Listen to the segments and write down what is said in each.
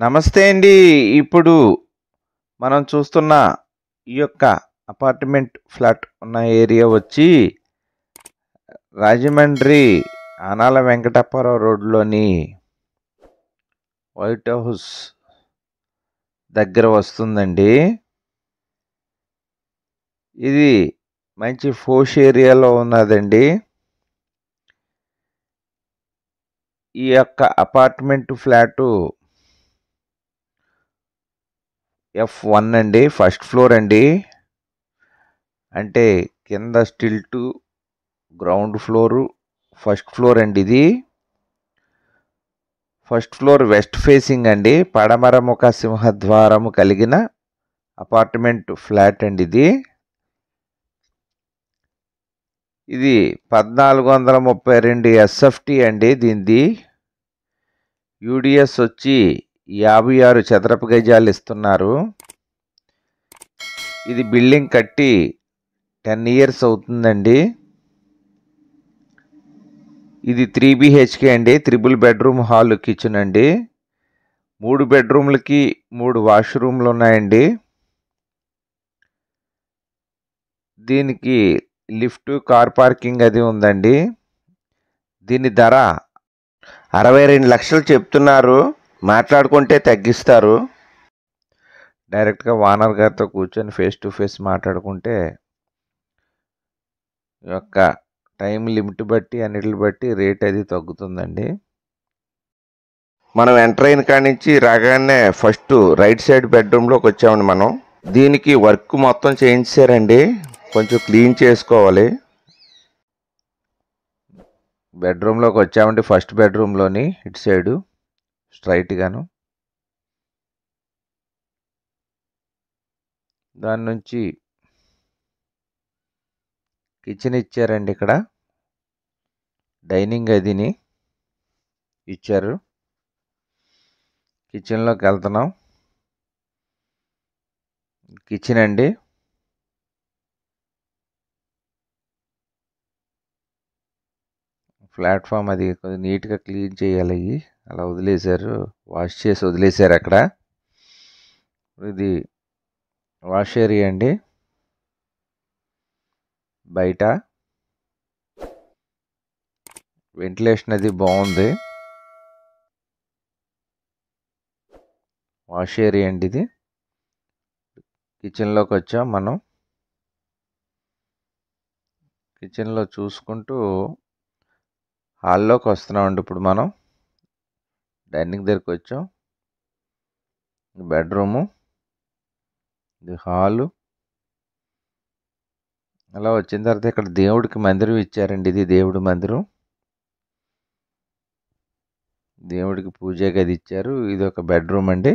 నమస్తే అండి. ఇప్పుడు మనం చూస్తున్న ఈ యొక్క అపార్ట్మెంట్ ఫ్లాట్ ఉన్న ఏరియా వచ్చి రాజమండ్రి ఆనాల వెంకటప్పారావు రోడ్లోని వైట్ హౌస్ దగ్గర వస్తుందండి. ఇది మంచి ఫోష్ ఏరియాలో ఉన్నదండి. ఈ యొక్క అపార్ట్మెంట్ ఫ్లాటు F1 అండి, ఫస్ట్ ఫ్లోర్ అండి. అంటే కింద స్టిల్టు, గ్రౌండ్ ఫ్లోరు, ఫస్ట్ ఫ్లోర్ అండి. ఇది ఫస్ట్ ఫ్లోర్ వెస్ట్ ఫేసింగ్ అండి. పడమర ముఖ సింహద్వారము కలిగిన అపార్ట్మెంట్ ఫ్లాట్ అండి. ఇది 1432 SFT అండి. దీనిది యూడిఎస్ వచ్చి 56 చదరపు గజాలు ఇస్తున్నారు. ఇది బిల్డింగ్ కట్టి 10 years అవుతుందండి. ఇది 3 BHK అండి. 3 bedroom హాల్ కిచెన్ అండి. 3 bedroomలకి 3 వాష్రూమ్లు ఉన్నాయండి. దీనికి లిఫ్ట్, కార్ పార్కింగ్ అది ఉందండి. దీని ధర 62 లక్షలు చెప్తున్నారు. మాట్లాడుకుంటే తగ్గిస్తారు. డైరెక్ట్గా ఓనర్ గారితో కూర్చొని ఫేస్ టు ఫేస్ మాట్లాడుకుంటే ఈ యొక్క టైం లిమిట్ బట్టి అన్నిటిని బట్టి రేట్ అది తగ్గుతుందండి. మనం ఎంటర్ అయిన కాడి నుంచి రాగానే ఫస్ట్ రైట్ సైడ్ బెడ్రూమ్లోకి వచ్చామండి. మనం దీనికి వర్క్ మొత్తం చేయించారండి. కొంచెం క్లీన్ చేసుకోవాలి. బెడ్రూమ్లోకి వచ్చామండి. ఫస్ట్ బెడ్రూమ్లోని ఇటు సైడు స్ట్రైట్గాను. దాని నుంచి కిచెన్ ఇచ్చారండి. ఇక్కడ డైనింగ్ అదిని ఇచ్చారు. కిచెన్లోకి వెళ్తున్నాం. కిచెన్ అండి. ప్లాట్ఫామ్ అది కొంచెం నీట్గా క్లీన్ చేయాలి. అలా వదిలేశారు, వాష్ చేసి వదిలేశారు అక్కడ. ఇది వాష్ ఏరియా అండి. బయట వెంటిలేషన్ అది బాగుంది. వాష్ ఏరియా అండి ఇది. కిచెన్లోకి వచ్చాం మనం. కిచెన్లో చూసుకుంటూ హాల్లోకి వస్తున్నామండి. ఇప్పుడు మనం డైనింగ్ దగ్గరికి వచ్చాం. బెడ్రూము, ఇది హాలు. అలా వచ్చిన తర్వాత ఇక్కడ దేవుడికి మందిరం ఇచ్చారండి. ఇది దేవుడి మందిరం. దేవుడికి పూజ గది ఇచ్చారు. ఇది ఒక బెడ్రూమ్ అండి.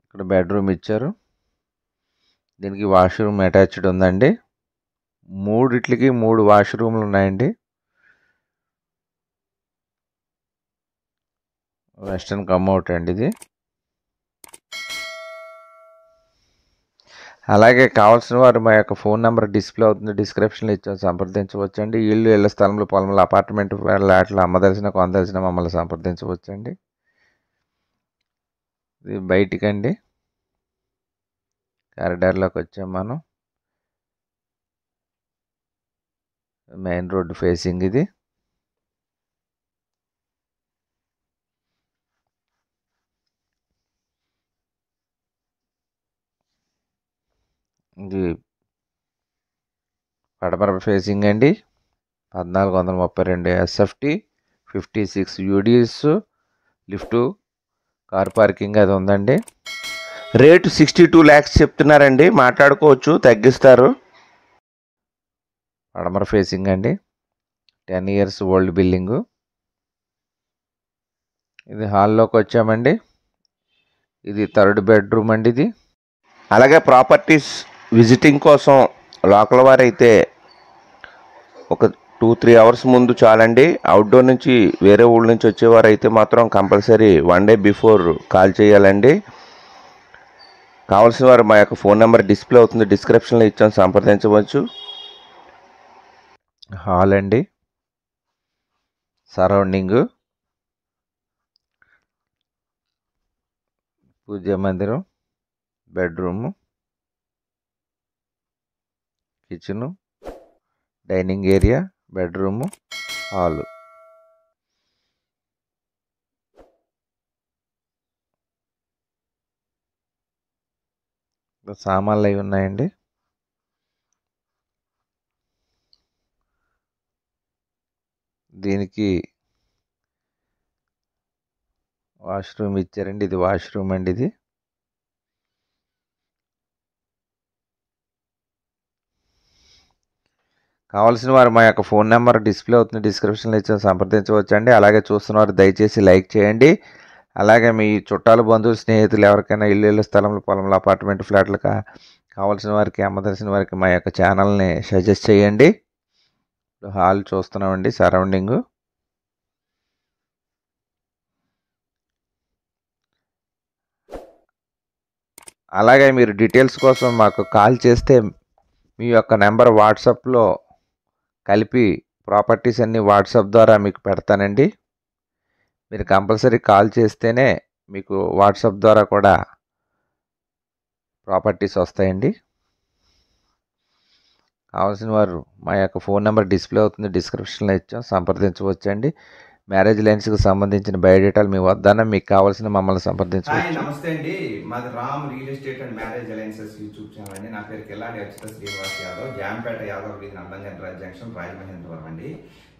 ఇక్కడ బెడ్రూమ్ ఇచ్చారు. దీనికి వాష్రూమ్ అటాచ్డ్ ఉందండి. 3 వాష్రూమ్లు ఉన్నాయండి. వెస్టర్న్ కమ్అవుట్ అండి ఇది. అలాగే కావాల్సిన వారు మా యొక్క ఫోన్ నెంబర్ డిస్ప్లే అవుతుంది, డిస్క్రిప్షన్లో ఇచ్చాము, సంప్రదించవచ్చండి. ఇళ్ళ స్థలంలో, పొలంలో, అపార్ట్మెంట్ ఫ్లాట్లు అమ్మదలిసిన, కొనదలిసిన మమ్మల్ని సంప్రదించవచ్చండి. ఇది బయటికండి. కారిడార్లోకి వచ్చాం మనం. మెయిన్ రోడ్డు ఫేసింగ్ ఇది. ఇది పడమర ఫేసింగ్ అండి. 1432 SFT, 56 UDS, lift, car parking అది ఉందండి. రేటు 62 lakhs చెప్తున్నారండి. మాట్లాడుకోవచ్చు, తగ్గిస్తారు. పడమర ఫేసింగ్ అండి. 10 years ఓల్డ్ బిల్డింగు. ఇది హాల్లోకి వచ్చామండి. ఇది 3rd బెడ్రూమ్ అండి ఇది. అలాగే ప్రాపర్టీస్ విజిటింగ్ కోసం లోకల్ వారైతే ఒక 2-3 hours ముందు చాలండి. అవుట్డోర్ నుంచి వేరే ఊళ్ళ నుంచి వచ్చేవారు అయితే మాత్రం కంపల్సరీ 1 day బిఫోర్ కాల్ చేయాలండి. కావాల్సిన వారు మా యొక్క ఫోన్ నెంబర్ డిస్ప్లే అవుతుంది, డిస్క్రిప్షన్లో ఇచ్చాం, సంప్రదించవచ్చు. హాల్ అండి. సరౌండింగు, పూజా మందిరం, bedroom, kitchen, dining area, bedroom, hall. సామాన్లు అవి ఉన్నాయండి. దీనికి వాష్రూమ్ ఇచ్చారండి. ఇది వాష్రూమ్ అండి. ఇది కావాల్సిన వారు మా యొక్క ఫోన్ నెంబర్ డిస్ప్లే అవుతుంది, డిస్క్రిప్షన్లో ఇచ్చిన సంప్రదించవచ్చండి. అలాగే చూస్తున్నవారు దయచేసి లైక్ చేయండి. అలాగే మీ చుట్టాలు, బంధువులు, స్నేహితులు ఎవరికైనా ఇల్లు, స్థలంలో, పొలంలో, అపార్ట్మెంట్, ఫ్లాట్లు కావాల్సిన వారికి, అమ్మదలసిన వారికి మా యొక్క ఛానల్ని సజెస్ట్ చేయండి. హాల్ చూస్తున్నామండి, సరౌండింగు. అలాగే మీరు డీటెయిల్స్ కోసం మాకు కాల్ చేస్తే మీ యొక్క నెంబర్ వాట్సాప్లో కలిపి ప్రాపర్టీస్ అన్నీ వాట్సాప్ ద్వారా మీకు పెడతానండి. మీరు కంపల్సరీ కాల్ చేస్తేనే మీకు వాట్సాప్ ద్వారా కూడా ప్రాపర్టీస్ వస్తాయండి. కావాల్సిన వారు మా యొక్క ఫోన్ నెంబర్ డిస్ప్లే అవుతుంది, డిస్క్రిప్షన్లో ఇచ్చాం, సంప్రదించవచ్చండి. మ్యారేజ్ లైన్స్కి సంబంధించిన బయోడేటాలు మీ వద్దన మీకు కావాల్సిన మమ్మల్ని సంప్రదించవచ్చు. నమస్తే అండి, మాది Ram real estate and marriage alliances YouTube channel అండి. నా పేరు కిల్లాడి అచ్యుత శ్రీనివాస్ యాదవ్, జాంపేట యాదవ్ వీధి, నందంగన్ జంక్షన్, రాజమహేంద్రవరం అండి.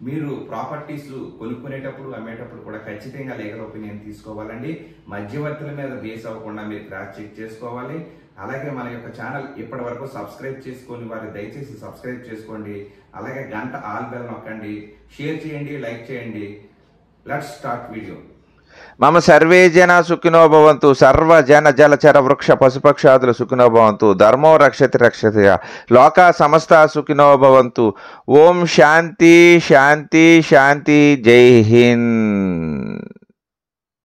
మీరు ప్రాపర్టీస్ కొనుక్కునేటప్పుడు, అమ్మేటప్పుడు కూడా ఖచ్చితంగా లీగల్ ఒపీనియన్ తీసుకోవాలండి. మధ్యవర్తుల మీద బేస్ అవ్వకుండా మీరు క్రాస్ చెక్ చేసుకోవాలి. అలాగే మన యొక్క ఛానల్ ఇప్పటి వరకు సబ్స్క్రైబ్ చేసుకొని వారు దయచేసి సబ్స్క్రైబ్ చేసుకోండి. అలాగే గంట ఆల్ బెల్ నొక్కండి, షేర్ చేయండి, లైక్ చేయండి. Let's start video. మమ సర్వే జన సుఖినో భవంతు, సర్వ జన జలచర వృక్ష పశుపక్షాదులు సుఖినో భవంతు, ధర్మో రక్షతి రక్షతి, లోకా సమస్త సుఖినో భవంతు. ఓం శాంతి శాంతి శాంతి. జై హింద్.